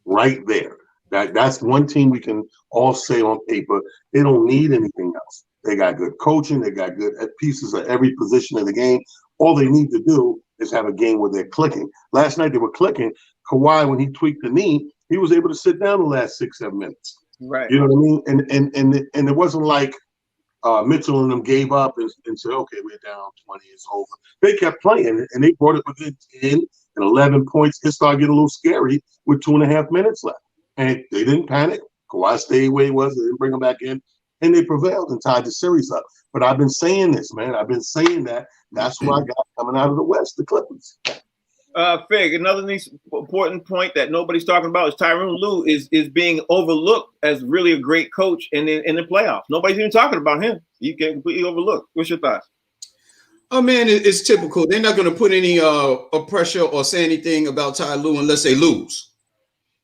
right there. That's one team we can all say on paper. They don't need anything else. They got good coaching. They got good pieces at every position of the game. All they need to do is have a game where they're clicking. Last night they were clicking. Kawhi, when he tweaked the knee, he was able to sit down the last 6-7 minutes. Right. You know what I mean? And it wasn't like Mitchell and them gave up and said, okay, we're down 20, it's over. They kept playing, and they brought it within 10 and 11 points. It started getting a little scary with 2.5 minutes left. And they didn't panic. Kawhi stayed where he was. They didn't bring him back in. And they prevailed and tied the series up. But I've been saying this, man. I've been saying that. That's what I got coming out of the West, the Clippers. Fig, another important point that nobody's talking about is Tyronn Lue is being overlooked as really a great coach in the playoffs. Nobody's even talking about him. You get completely overlooked. What's your thoughts? Oh man, it's typical. They're not going to put any pressure or say anything about Ty Lue unless they lose.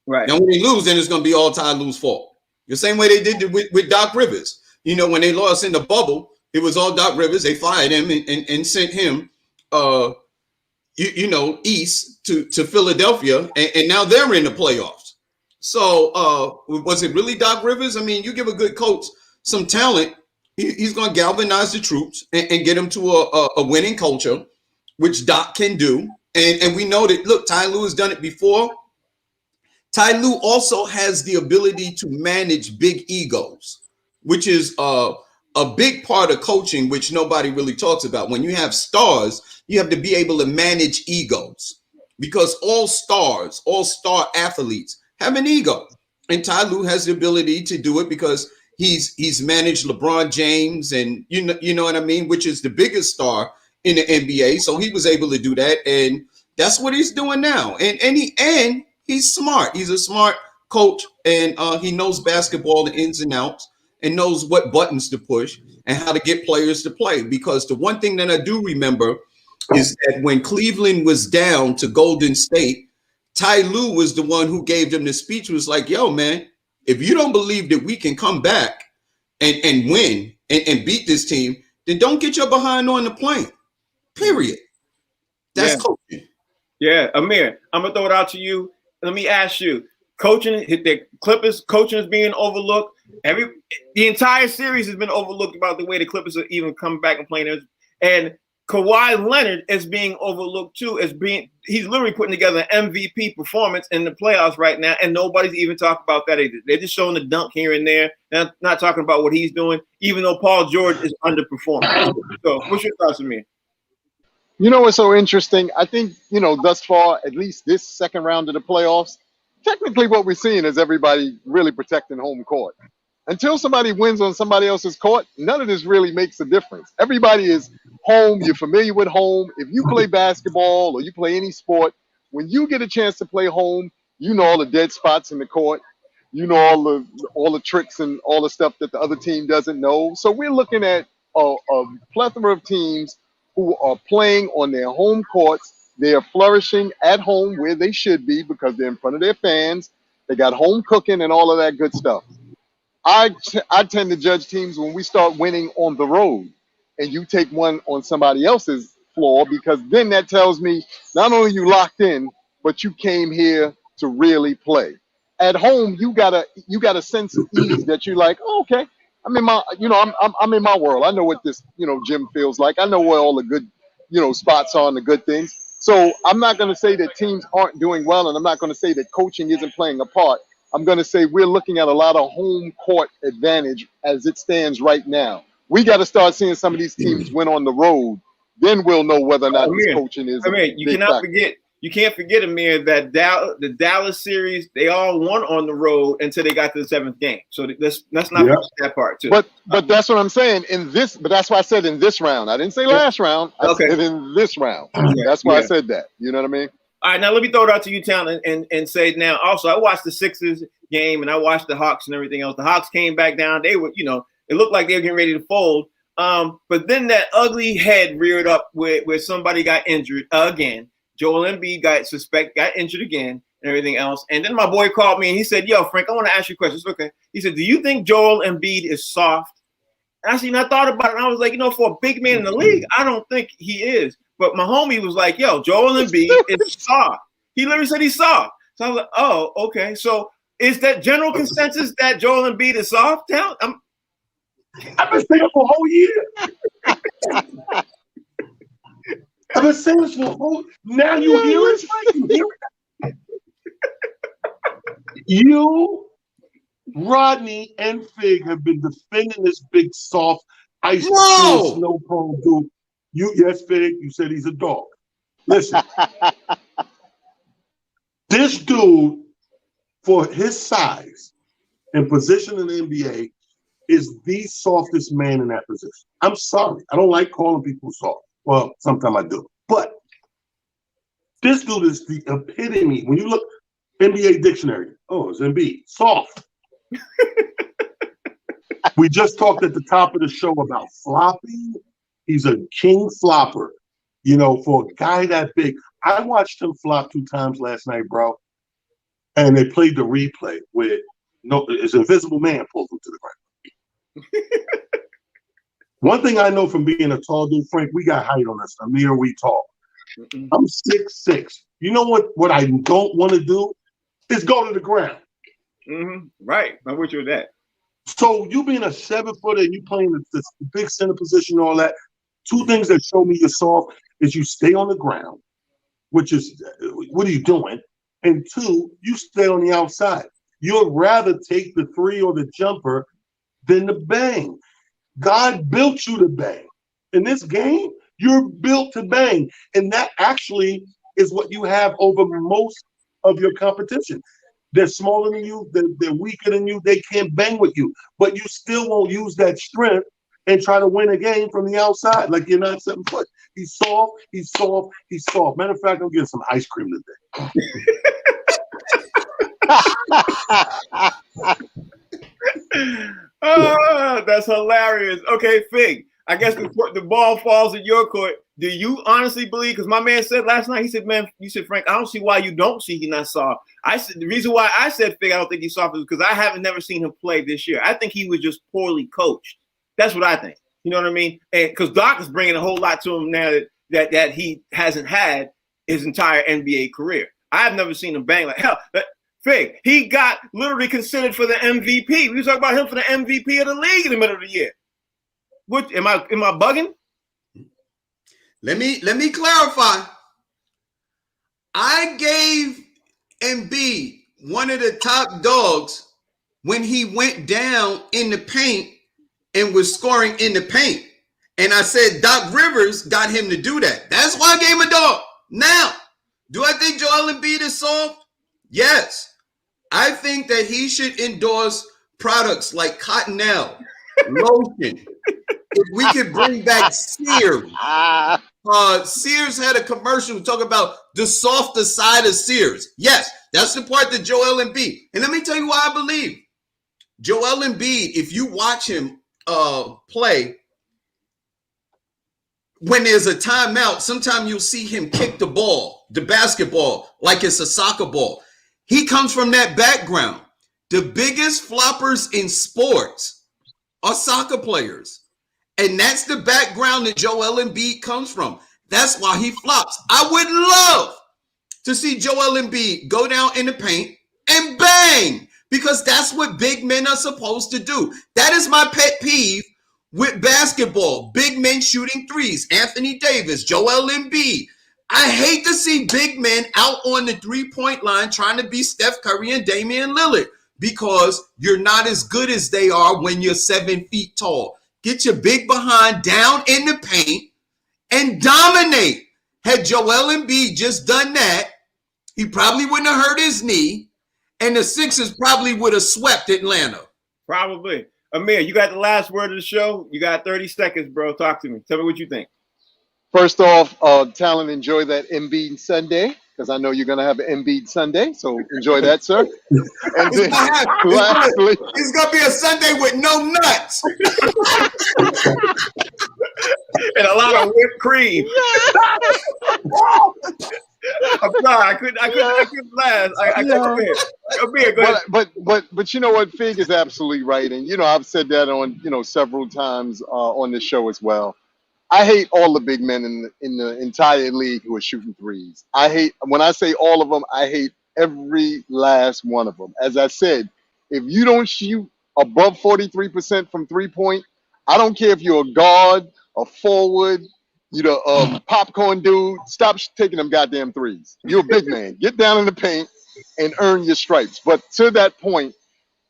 Right. Now when they lose, then it's going to be all Ty Lue's fault. The same way they did with Doc Rivers. When they lost in the bubble, it was all Doc Rivers. They fired him and sent him east to Philadelphia, and now they're in the playoffs. So was it really Doc Rivers? I mean, you give a good coach some talent, he's going to galvanize the troops and get them to a winning culture, which Doc can do. And we know that, look, Ty Lue has done it before. Ty Lue also has the ability to manage big egos, which is a big part of coaching, which nobody really talks about. When you have stars, you have to be able to manage egos, because all star athletes have an ego. And Ty Lue has the ability to do it because he's managed LeBron James and you know what I mean, which is the biggest star in the NBA. So he was able to do that, and that's what he's doing now. And he's smart. He's a smart coach, and he knows basketball, the ins and outs, and knows what buttons to push and how to get players to play. Because the one thing that I do remember is that when Cleveland was down to Golden State, Ty Lue was the one who gave them the speech, was like, yo, man, if you don't believe that we can come back and win and beat this team, then don't get your behind on the plane. Period. That's coaching. Yeah, Amir, I'm gonna throw it out to you. Let me ask you: coaching, the Clippers coaching is being overlooked. The entire series has been overlooked about the way the Clippers are even coming back and playing. And Kawhi Leonard is being overlooked too. He's literally putting together an MVP performance in the playoffs right now, and nobody's even talking about that either. They're just showing the dunk here and there, and not talking about what he's doing, even though Paul George is underperforming. So, what's your thoughts, Amir? You know what's so interesting? I think, thus far, at least this second round of the playoffs, technically what we're seeing is everybody really protecting home court. Until somebody wins on somebody else's court, none of this really makes a difference. Everybody is home. You're familiar with home. If you play basketball or you play any sport, when you get a chance to play home, you know all the dead spots in the court. You know all the tricks and all the stuff that the other team doesn't know. So we're looking at a plethora of teams who are playing on their home courts. They are flourishing at home where they should be because they're in front of their fans. They got home cooking and all of that good stuff. I tend to judge teams when we start winning on the road and you take one on somebody else's floor, because then that tells me not only you locked in, but you came here to really play. At home, you got a sense of ease that you're like, oh, okay, I'm in my, I'm in my world. I know what this, gym feels like. I know where all the good, spots are and the good things. So I'm not going to say that teams aren't doing well, and I'm not going to say that coaching isn't playing a part. I'm going to say we're looking at a lot of home court advantage as it stands right now. We got to start seeing some of these teams win on the road. Then we'll know whether or not this coaching is. You can't forget, Amir, that the Dallas series, they all won on the road until they got to the seventh game. So let's not forget that part too. But that's what I'm saying but that's why I said in this round. I didn't say last round. I said in this round. That's why I said that. You know what I mean? All right, now let me throw it out to you, Town, and say now also I watched the Sixers game and I watched the Hawks and everything else. The Hawks came back down. They were, it looked like they were getting ready to fold. But then that ugly head reared up where somebody got injured again. Joel Embiid got injured again and everything else. And then my boy called me and he said, yo, Frank, I want to ask you a question. It's okay. He said, do you think Joel Embiid is soft? And I said, I thought about it. And I was like, for a big man in the league, I don't think he is. But my homie was like, yo, Joel Embiid is soft. He literally said he's soft. So I was like, oh, okay. So is that general consensus that Joel Embiid is soft? I've been saying it for a whole year. I've been saying this for a whole. Now you hear it. You hear it. You, Rodney, and Fig have been defending this big, soft, ice cold, snow prone dude. Yes, Fig, you said he's a dog. Listen, this dude, for his size and position in the NBA, is the softest man in that position. I'm sorry. I don't like calling people soft. Well, sometimes I do. But this dude is the epitome. When you look NBA dictionary, it's Embiid, soft. We just talked at the top of the show about flopping. He's a king flopper, for a guy that big. I watched him flop 2 times last night, bro. And they played the replay where his invisible man pulled him to the ground. One thing I know from being a tall dude, Frank, we got height on us. Amir, we tall. I'm 6'6". You know what I don't want to do is go to the ground. Right. I'm with you with that. So you being a 7-footer and you playing the big center position and all that, 2 things that show me you're soft is you stay on the ground, which is, what are you doing? And 2, you stay on the outside. You'd rather take the 3 or the jumper than the bang. God built you to bang. In this game, you're built to bang. And that actually is what you have over most of your competition. They're smaller than you, they're weaker than you, they can't bang with you. But you still won't use that strength and try to win a game from the outside like you're not 7 foot. He's soft, he's soft, he's soft. Matter of fact, I'm getting some ice cream today. Oh, that's hilarious. Okay, Fig, I guess the ball falls in your court. Do you honestly believe? Because my man said last night, he said, man, you said, Frank, I don't see why you don't see he's not soft. I said the reason why I said Fig, I don't think he's soft is because I haven't never seen him play this year. I think he was just poorly coached. That's what I think. You know what I mean? And because Doc is bringing a whole lot to him now that he hasn't had his entire NBA career. I've never seen him bang like hell. Fig, he got literally considered for the MVP. We was talking about him for the MVP of the league in the middle of the year. What am I bugging? Let me clarify. I gave Embiid one of the top dogs when he went down in the paint and was scoring in the paint. And I said Doc Rivers got him to do that. That's why I gave him a dog. Now, do I think Joel Embiid is soft? Yes. I think that he should endorse products like Cottonelle, lotion. If we could bring back Sears. Sears had a commercial talking about the softer side of Sears. Yes, that's the part that Joel Embiid. And let me tell you why I believe. Joel Embiid, if you watch him play, when there's a timeout, sometimes you'll see him kick the ball, the basketball, like it's a soccer ball. He comes from that background. The biggest floppers in sports are soccer players. And that's the background that Joel Embiid comes from. That's why he flops. I would love to see Joel Embiid go down in the paint and bang, because that's what big men are supposed to do. That is my pet peeve with basketball. Big men shooting threes. Anthony Davis, Joel Embiid. I hate to see big men out on the three-point line trying to be Steph Curry and Damian Lillard, because you're not as good as they are when you're 7 feet tall. Get your big behind down in the paint and dominate. Had Joel Embiid just done that, he probably wouldn't have hurt his knee, and the Sixers probably would have swept Atlanta. Probably. Amir, you got the last word of the show. You got 30 seconds, bro. Talk to me. Tell me what you think. First off, Talon, enjoy that Embiid Sunday, because I know you're going to have an Embiid Sunday, so enjoy that, sir. And then, lastly, it's going to be a Sunday with no nuts. And a lot of whipped cream. I'm sorry, I couldn't last. I couldn't. Amir, go ahead. But you know what? Fig is absolutely right. And, you know, I've said that on, several times on this show as well. I hate all the big men in the entire league who are shooting threes. When I say all of them, I hate every last one of them. As I said, if you don't shoot above 43% from 3-point, I don't care if you're a guard, a forward, a popcorn dude, stop taking them goddamn threes. You're a big man. Get down in the paint and earn your stripes. But to that point,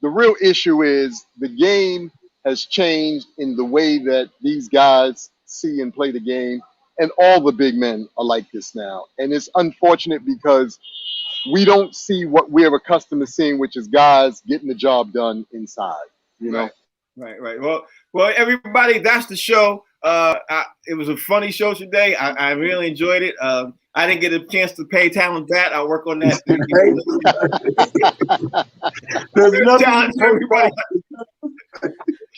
the real issue is the game has changed in the way that these guys see and play the game, and all the big men are like this now. And it's unfortunate because we don't see what we're accustomed to seeing, which is guys getting the job done inside. Right. Well, everybody, that's the show. It was a funny show today. I really enjoyed it. I didn't get a chance to pay Talon that. I'll work on that. Challenge everybody.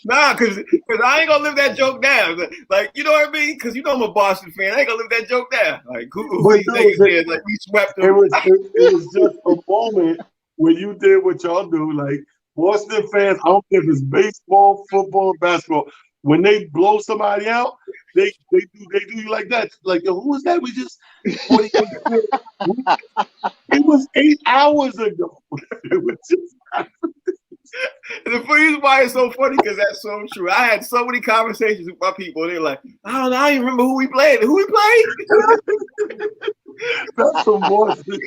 Nah, because I ain't gonna live that joke down. Like, you know what I mean? Because I'm a Boston fan. I ain't gonna live that joke down. Like, who these niggas is? Like, we swept them. It was just a moment where you did what y'all do. Like, Boston fans, I don't care if it's baseball, football, basketball. When they blow somebody out, they do you like that. Like, yo, who was that? We just it was 8 hours ago. It was just the reason why it's so funny, because that's so true. I had so many conversations with my people. They're like, I don't know, I don't even remember who we played. That's some Boston.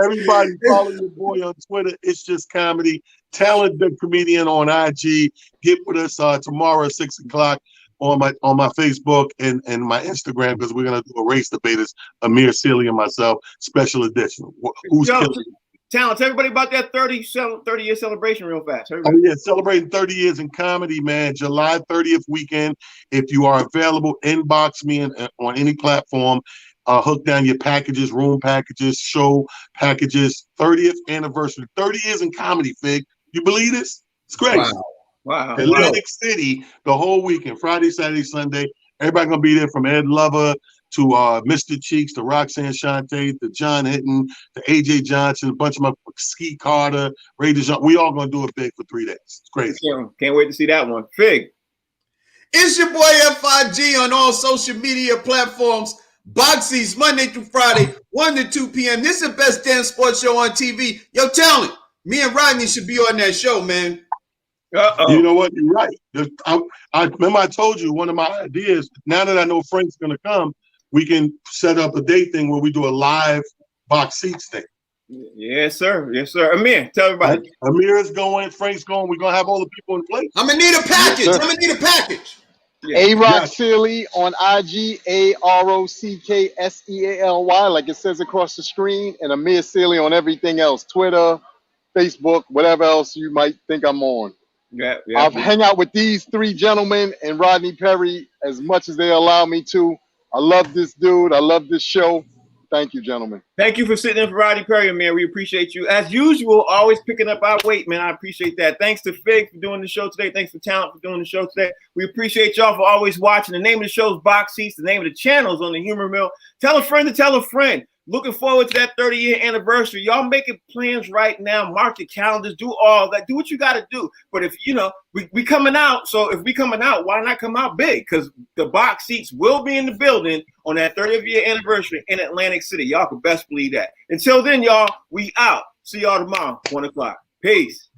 Everybody follow your boy on Twitter. It's just comedy. Talent the comedian on IG. Get with us tomorrow at 6 o'clock on my Facebook and my Instagram, because we're gonna do a race debate. It's Amir Sealy and myself, special edition. Who's killing? Talent, tell everybody about that 30-year celebration real fast. Oh, yeah, celebrating 30 years in comedy, man. July 30th weekend. If you are available, inbox me on any platform. Hook down your packages, room packages, show packages. 30th anniversary. 30 years in comedy, Fig. You believe this? It's great. Wow. Atlantic City, the whole weekend, Friday, Saturday, Sunday. Everybody going to be there, from Ed Lover to Mr. Cheeks, to Roxanne Shante, to John Hinton, to AJ Johnson, a bunch of my Ski Carter, Ray DeJean. We all gonna do it big for 3 days. It's crazy. Can't wait to see that one. Fig. It's your boy F5G on all social media platforms. Boxies Monday through Friday, 1 to 2 p.m. This is the best damn sports show on TV. Yo, Talent, me and Rodney should be on that show, man. You know what? You're right. I remember I told you one of my ideas. Now that I know Frank's going to come, we can set up a date thing where we do a live box seats thing. Yes, sir. Yes, sir. Amir, tell everybody. Amir is going. Frank's going. We're going to have all the people in place. I'm going to need a package. I'm going to need a package. Yeah. A-Rock Sealy on IG, AROCKSEALY, like it says across the screen, and Amir Sealy on everything else, Twitter, Facebook, whatever else you might think I'm on. Yeah. I'll hang out with these three gentlemen and Rodney Perry as much as they allow me to. I love this dude. I love this show. Thank you, gentlemen. Thank you for sitting in for Rodney Perry, man. We appreciate you. As usual, always picking up our weight, man. I appreciate that. Thanks to Fig for doing the show today. Thanks for Talent for doing the show today. We appreciate y'all for always watching. The name of the show is Box Seats. The name of the channel is on the Humor Mill. Tell a friend to tell a friend. Looking forward to that 30-year anniversary. Y'all making plans right now. Mark your calendars. Do all that. Do what you got to do. But if, we coming out. So if we coming out, why not come out big? Because the Box Seats will be in the building on that 30th-year anniversary in Atlantic City. Y'all can best believe that. Until then, y'all, we out. See y'all tomorrow, 1 o'clock. Peace.